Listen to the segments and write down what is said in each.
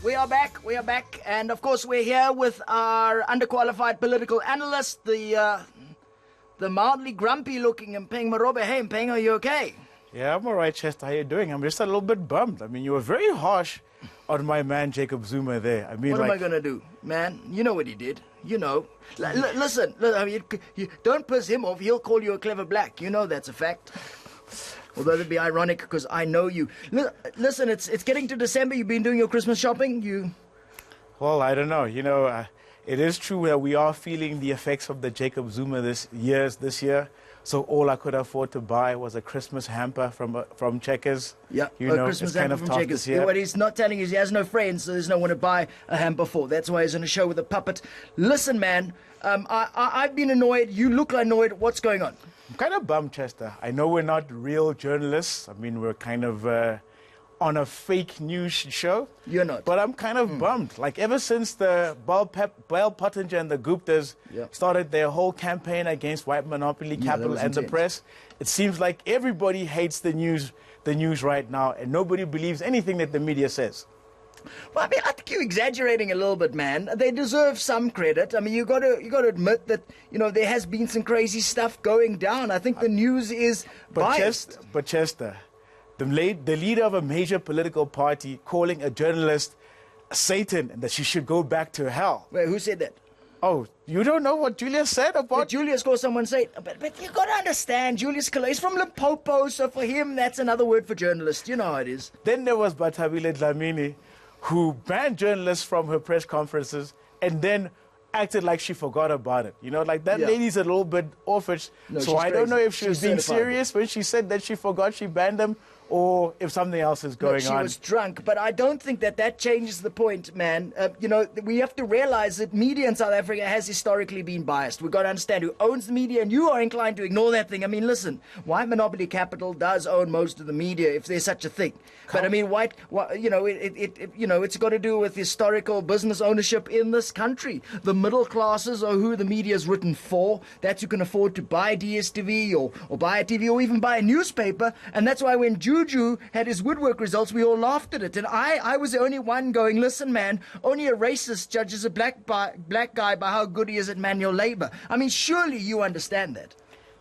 We are back. We are back. And of course, we're here with our underqualified political analyst, the mildly grumpy looking Mpheng Morobe. Hey, Mpheng, are you okay? Yeah, I'm all right, Chester. How you doing? I'm just a little bit bummed. I mean, you were very harsh on my man, Jacob Zuma, there. I mean, what am I going to do, man? You know what he did. You know. Listen, I mean, you don't piss him off. He'll call you a clever black. You know that's a fact. Although it'd be ironic because I know you. Listen, it's getting to December. You've been doing your Christmas shopping? Well, I don't know. You know, it is true that we are feeling the effects of the Jacob Zuma this year. So all I could afford to buy was a Christmas hamper from Checkers. Yeah, you know, Christmas it's kind hamper of from tough Checkers. this year. What he's not telling you is he has no friends, so there's no one to buy a hamper for. That's why he's on a show with a puppet. Listen, man, I've been annoyed. You look annoyed. What's going on? I'm kind of bummed, Chester. I know we're not real journalists. I mean, we're kind of on a fake news show. You're not. But I'm kind of bummed. Like, ever since the Bell Pottinger and the Guptas started their whole campaign against white monopoly capital and the press, it seems like everybody hates the news right now, and nobody believes anything that the media says. Well, I mean, I think you're exaggerating a little bit, man. They deserve some credit. I mean, you got to admit that, you know, there has been some crazy stuff going down. I think the news is biased. But Chester, the leader of a major political party calling a journalist Satan and that she should go back to hell. Wait, who said that? Oh, you don't know what Julius said about... But Julius called someone Satan. But you got to understand, Julius is from Limpopo, so for him, that's another word for journalist. You know how it is. Then there was Batabile Dlamini, who banned journalists from her press conferences and then acted like she forgot about it. You know, like that lady's a little bit offish. No, so I don't know if she was being certified. serious when she said that she forgot she banned them, or if something else is going on. She was drunk, but I don't think that changes the point, man. You know, we have to realize that media in South Africa has historically been biased. We've got to understand who owns the media, and you are inclined to ignore that thing. I mean, listen, white monopoly capital does own most of the media, if there's such a thing. But I mean, it's got to do with historical business ownership in this country. The middle classes are who the media is written for. That's who can afford to buy DSTV or buy a TV or even buy a newspaper. And that's why when Juju had his woodwork results, we all laughed at it. And I was the only one going, listen, man, only a racist judges a black guy by how good he is at manual labor. I mean, surely you understand that.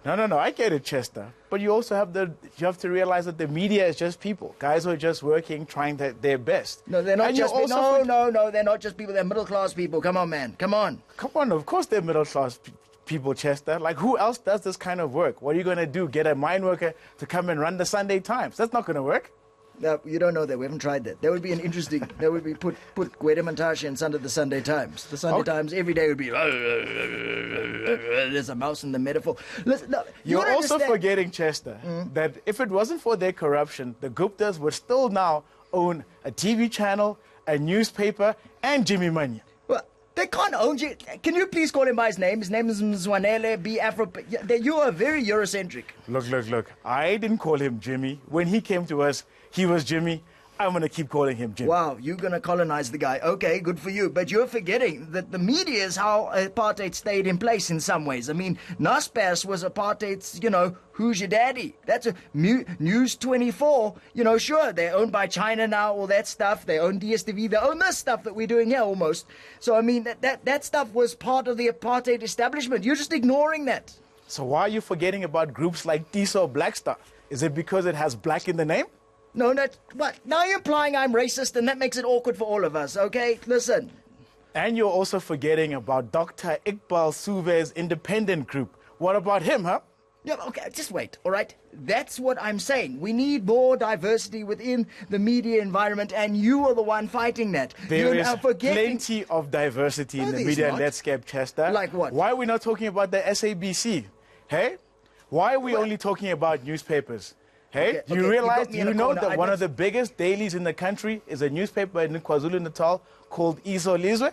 No, I get it, Chester. But you also have to realize that the media is just people. Guys who are just working, trying their best. No, they're not just people. No, they're not just people. They're middle-class people. Come on, man. Come on. Come on, of course they're middle-class people, Chester. Like, who else does this kind of work? What are you going to do? Get a mine worker to come and run the Sunday Times? That's not going to work. No, you don't know that. We haven't tried that. That would be an interesting... that would be put Gwede Mantashe and under the Sunday Times. The Sunday Times every day would be... There's a mouse in the metaphor. Listen, no, You're also forgetting, Chester, that if it wasn't for their corruption, the Guptas would still now own a TV channel, a newspaper, and Jimmy Manya. Well, they can't own you. Can you please call him by his name? His name is Mzwanele, be Afro... You are very Eurocentric. Look. I didn't call him Jimmy. When he came to us, he was Jimmy. I'm going to keep calling him Jimmy. Wow, you're going to colonize the guy. Okay, good for you. But you're forgetting that the media is how apartheid stayed in place in some ways. I mean, Naspers was apartheid's, who's your daddy? That's a News 24. Sure, they're owned by China now, all that stuff. They own DSTV. They own this stuff that we're doing here almost. So, I mean, that stuff was part of the apartheid establishment. You're just ignoring that. So why are you forgetting about groups like TISO Black Star? Is it because it has black in the name? No, what? Now you're implying I'm racist, and that makes it awkward for all of us, okay? Listen. And you're also forgetting about Dr. Iqbal Suve's independent group. What about him, huh? Yeah, okay, just wait, all right? That's what I'm saying. We need more diversity within the media environment, and you are the one fighting that. There is plenty of diversity in the media landscape, Chester. Like what? Why are we not talking about the SABC? Hey? Why are we only talking about newspapers? Hey, okay, you realize, you know corner. that one of the biggest dailies in the country is a newspaper in KwaZulu-Natal called Iso Lizwe?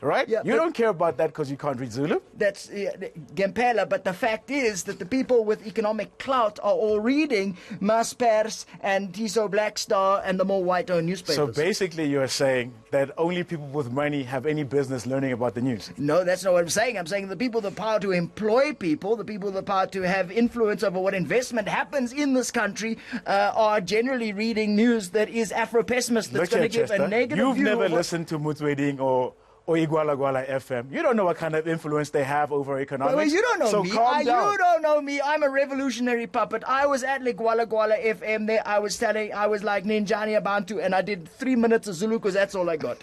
right? Yeah, you don't care about that because you can't read Zulu. That's Gempela, but the fact is that the people with economic clout are all reading Maspers and Tiso Black Star and the more white-owned newspapers. So basically you're saying that only people with money have any business learning about the news. No, that's not what I'm saying. I'm saying the people with the power to employ people, the people with the power to have influence over what investment happens in this country are generally reading news that is Afro-pessimist, that's going to give Chester, a negative you've view. You've never listened to Mutweding or Igwala Gwala FM. You don't know what kind of influence they have over economics. Well, you don't know so me. Calm down. You don't know me. I'm a revolutionary puppet. I was at Gwala Gwala FM there. I was like Ninjani Abantu, and I did 3 minutes of Zulu because that's all I got.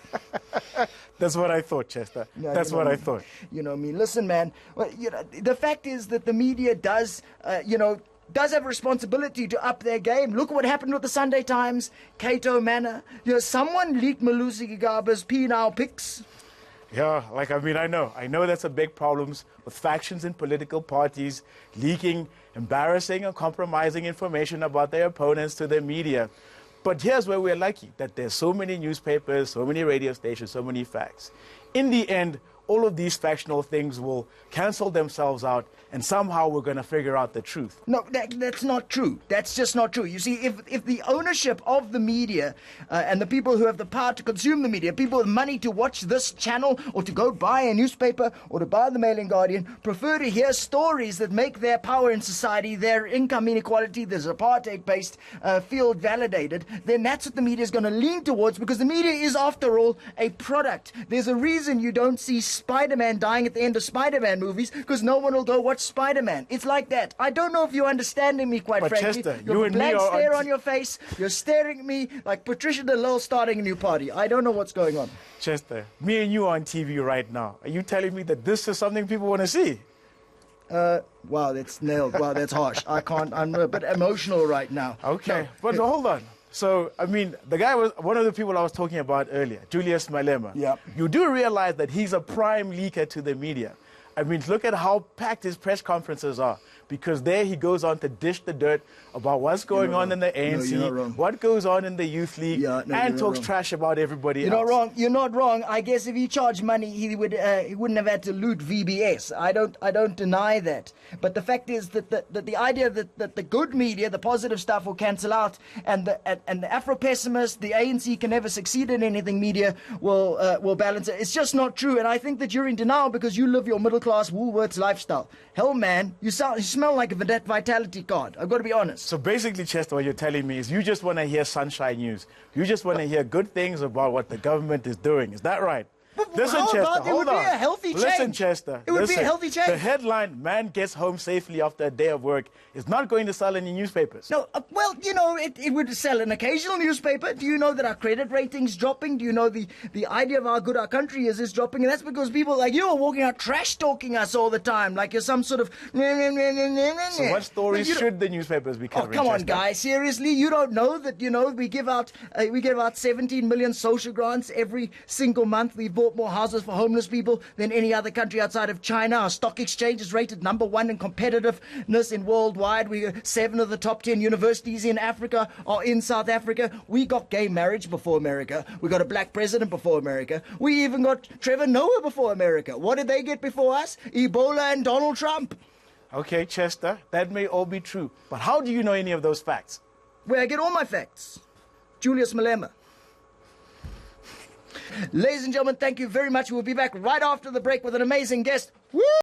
That's what I thought, Chester. No, that's what I thought. You know me. Listen, man. Well, the fact is that the media does have a responsibility to up their game. Look what happened with the Sunday Times, Cato Manor. Someone leaked Malusi Gigaba's penile pics. Yeah, I know that's a big problem with factions in political parties leaking embarrassing and compromising information about their opponents to the media. But here's where we're lucky, that there's so many newspapers, so many radio stations, so many facts. In the end, all of these factional things will cancel themselves out, and somehow we're going to figure out the truth. No, that's not true. That's just not true. You see, if the ownership of the media and the people who have the power to consume the media, people with money to watch this channel or to go buy a newspaper or to buy the Mail and Guardian, prefer to hear stories that make their power in society, their income inequality, their apartheid-based field validated, then that's what the media is going to lean towards, because the media is, after all, a product. There's a reason you don't see Spider-Man dying at the end of Spider-Man movies, because no one will go watch Spider-Man. It's like that. I don't know if you're understanding me, quite frankly. Chester, you have a blank stare on your face. You're staring at me like Patricia DeLille starting a new party. I don't know what's going on. Chester, me and you are on TV right now. Are you telling me that this is something people want to see? Wow, that's nailed. Wow, that's harsh. I'm a bit emotional right now. Okay, No. but hold on. So, the guy was one of the people I was talking about earlier, Julius Malema. Yeah. You do realize that he's a prime leaker to the media. Look at how packed his press conferences are, because there he goes on to dish the dirt about what's going on in the ANC, what goes on in the Youth League, and talks trash about everybody else. You're not wrong. You're not wrong. I guess if he charged money, he wouldn't have had to loot VBS. I don't deny that. But the fact is that the idea that the good media, the positive stuff, will cancel out, and the Afro-pessimist, the ANC can never succeed in anything media will balance it. It's just not true. And I think that you're in denial because you live your middle class Woolworths lifestyle. Hell, man, you smell like a vitality card. I've got to be honest. So basically, Chester, what you're telling me is you just want to hear sunshine news. You just want to hear good things about what the government is doing. Is that right? Listen, Chester, hold on. It would be a healthy change. Listen, Chester. It would be a healthy change. The headline, "Man gets home safely after a day of work," is not going to sell any newspapers. No, well, it would sell an occasional newspaper. Do you know that our credit rating's dropping? Do you know the idea of how good our country is dropping? And that's because people like you are walking out trash-talking us all the time, like you're some sort of... So what stories should the newspapers be covering, come on, Chester? guys. Seriously? You don't know that, we give out 17 million social grants every single month. We've bought more houses for homeless people than any other country outside of China. Our stock exchange is rated #1 in competitiveness in worldwide. 7 of the top 10 universities in Africa are in South Africa. We got gay marriage before America. We got a black president before America. We even got Trevor Noah before America. What did they get before us? Ebola and Donald Trump. Okay, Chester, that may all be true. But how do you know any of those facts? Where I get all my facts. Julius Malema. Ladies and gentlemen, thank you very much. We'll be back right after the break with an amazing guest. Woo!